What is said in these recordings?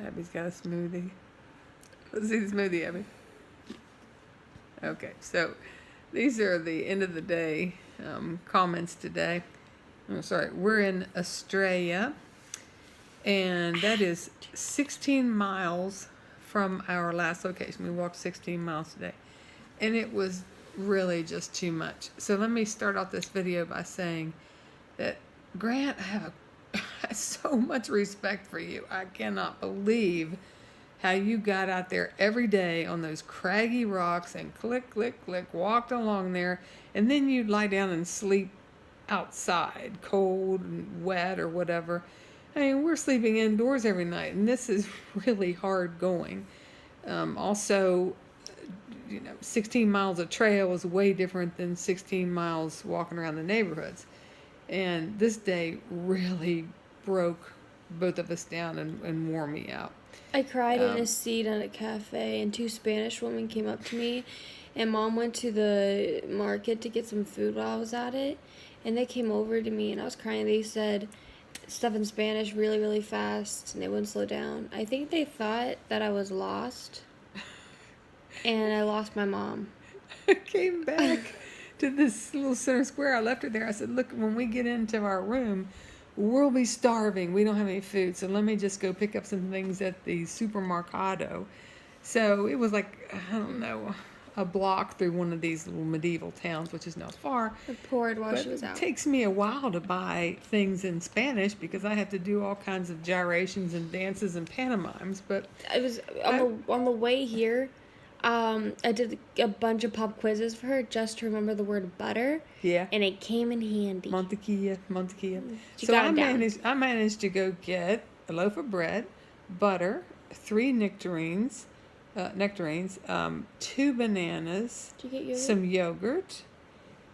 Abby's got a smoothie. Let's see the smoothie, Abby. Okay, so these are the end of the day comments today. Oh, sorry, we're in Australia, and that is 16 miles from our last location. We walked 16 miles today, and it was really just too much. So let me start off this video by saying that, Grant, I have so much respect for you. I cannot believe how you got out there every day on those craggy rocks and click, click, click, walked along there, and then you'd lie down and sleep outside, cold and wet or whatever. I mean, we're sleeping indoors every night, and this is really hard going. Also, 16 miles of trail is way different than 16 miles walking around the neighborhoods. And this day really broke both of us down and wore me out. I cried in a seat at a cafe, and 2 Spanish women came up to me, and Mom went to the market to get some food while I was at it, and they came over to me, and I was crying. They said stuff in Spanish really, really fast, and they wouldn't slow down. I think they thought that I was lost, and I lost my mom. I came back to this little center square. I left her there. I said, look, when we get into our room, we'll be starving. We don't have any food, so let me just go pick up some things at the supermercado. So it was like, I don't know, a block through one of these little medieval towns, which is not far. I poured while she was out. It takes me a while to buy things in Spanish because I have to do all kinds of gyrations and dances and pantomimes. But I was on the way here. I did a bunch of pop quizzes for her just to remember the word butter. Yeah. And it came in handy. Mantequilla. She So got I managed to go get a loaf of bread, butter, 3 nectarines, 2 bananas, Did you get yogurt? some yogurt,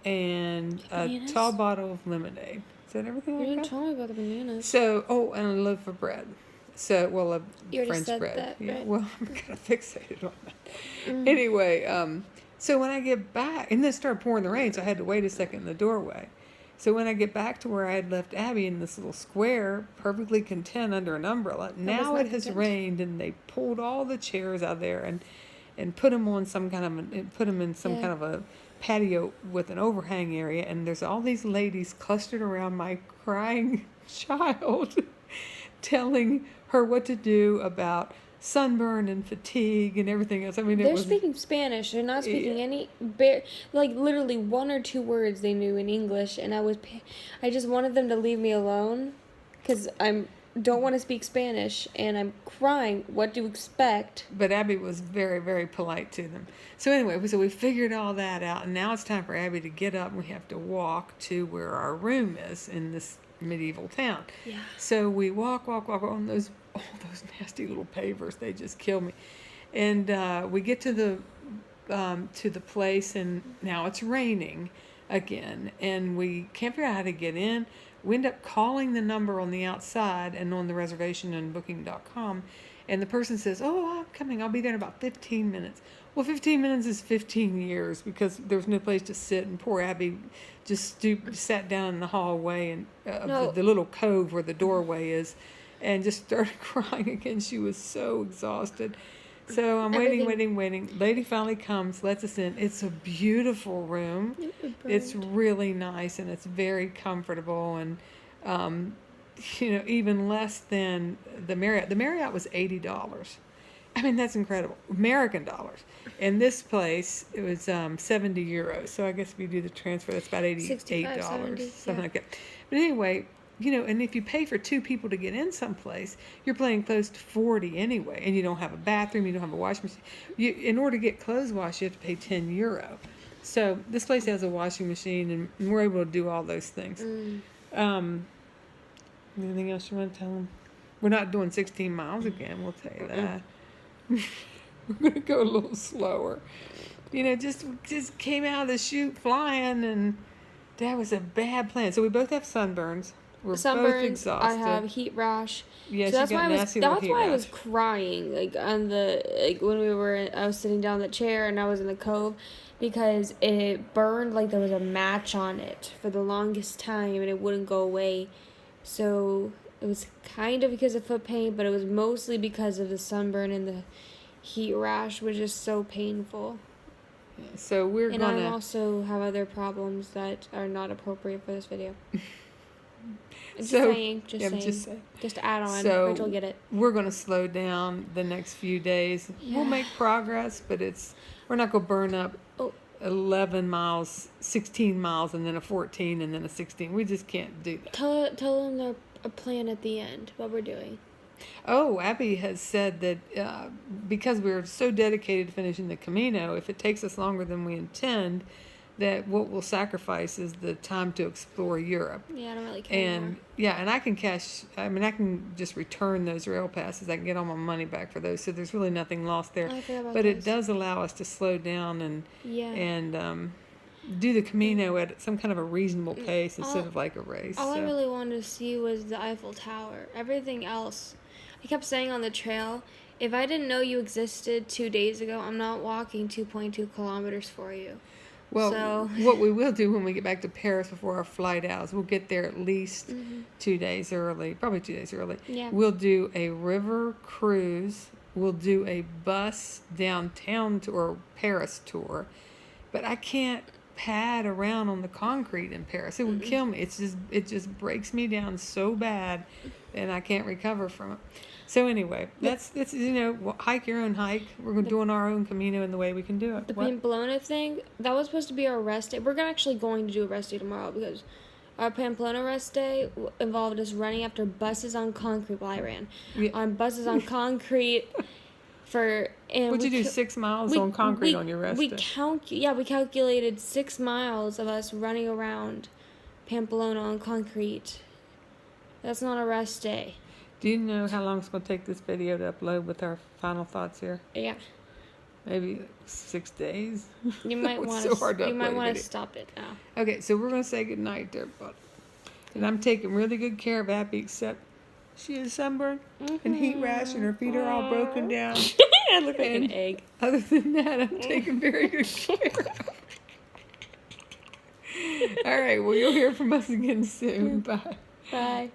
and a tall bottle of lemonade. Is that everything? You didn't tell me about the bananas. So, and a loaf of bread. So, well, a You French said bread. that, Yeah, right? well, I'm kind of fixated on that. Anyway, so when I get back, and then it started pouring the rain, so I had to wait a second in the doorway. So when I get back to where I had left Abby in this little square, perfectly content under an umbrella, now it has rained, and they pulled all the chairs out there and put them on some kind of a patio with an overhang area, and there's all these ladies clustered around my crying child, telling her what to do about sunburn and fatigue and everything else. I mean, they're speaking Spanish. They're not speaking any, literally 1 or 2 words they knew in English, and I just wanted them to leave me alone, because don't want to speak Spanish, and I'm crying. What do you expect? But Abby was very, very polite to them. So anyway, so we figured all that out, and now it's time for Abby to get up, and we have to walk to where our room is in this medieval town. Yeah. So we walk on all those nasty little pavers. They just kill me. And we get to the place, and now it's raining again, and we can't figure out how to get in. We end up calling the number on the outside and on the reservation and booking.com, and the person says, oh, I'm coming. I'll be there in about 15 minutes. Well, 15 minutes is 15 years because there's no place to sit, and poor Abby just sat down in the hallway and the little cove where the doorway is, and just started crying again. She was so exhausted. So I'm waiting. Lady finally comes, lets us in. It's a beautiful room. It's really nice, and it's very comfortable, and even less than the Marriott. The Marriott was $80. I mean, that's incredible. American dollars. And this place, it was 70 euros. So I guess if you do the transfer, that's about $88, something like that. But anyway, and if you pay for 2 people to get in someplace, you're paying close to 40 anyway. And you don't have a bathroom, you don't have a washing machine. In order to get clothes washed, you have to pay 10 euro. So this place has a washing machine, and we're able to do all those things. Anything else you want to tell them? We're not doing 16 miles again, we'll tell you that. We're going to go a little slower. Just came out of the chute flying, and that was a bad plan. So we both have sunburns. We're both exhausted. I have heat rash. Yes, so that's you got nasty that's heat why rash. I was crying, when I was sitting down in the chair and I was in the cove, because it burned like there was a match on it for the longest time, and it wouldn't go away. So It was kind of because of foot pain, but it was mostly because of the sunburn and the heat rash, which is so painful. So we're and gonna. I also have other problems that are not appropriate for this video. Just saying. Just to add on. So Rachel will get it. We're gonna slow down the next few days. Yeah. We'll make progress, but we're not gonna burn up 11 miles, 16 miles, and then a 14, and then a 16. We just can't do that. Tell them their a plan at the end, what we're doing. Oh, Abby has said that because we're so dedicated to finishing the Camino, if it takes us longer than we intend, that what we'll sacrifice is the time to explore Europe. Yeah, I don't really care And anymore. yeah, and I can just return those rail passes. I can get all my money back for those. So there's really nothing lost there. I forgot about But it those. does allow us to slow down and Yeah. do the Camino at some kind of a reasonable pace instead of like a race. All I really wanted to see was the Eiffel Tower. Everything else, I kept saying on the trail, if I didn't know you existed 2 days ago, I'm not walking 2.2 kilometers for you. Well, what we will do when we get back to Paris before our flight out is we'll get there at least 2 days early, probably 2 days early. Yeah. We'll do a river cruise. We'll do a bus downtown or Paris tour. But I can't pad around on the concrete in Paris. It would kill me. It just breaks me down so bad, and I can't recover from it. So anyway, that's hike your own hike. We're doing our own Camino in the way we can do it. The Pamplona thing, that was supposed to be our rest day. We're going to do a rest day tomorrow because our Pamplona rest day involved us running after buses on concrete. Well, I ran on buses on concrete. Would you do 6 miles on concrete on your rest day? We calculated 6 miles of us running around Pamplona on concrete. That's not a rest day. Do you know how long it's going to take this video to upload with our final thoughts here? Yeah. Maybe 6 days. You might want to stop it now. Okay, so we're going to say goodnight to everybody. And I'm taking really good care of Abby, except she is sunburned and heat rash, and her feet are all broken down. I look like an egg. Other than that, I'm taking very good care. All right, well, you'll hear from us again soon. Bye. Bye.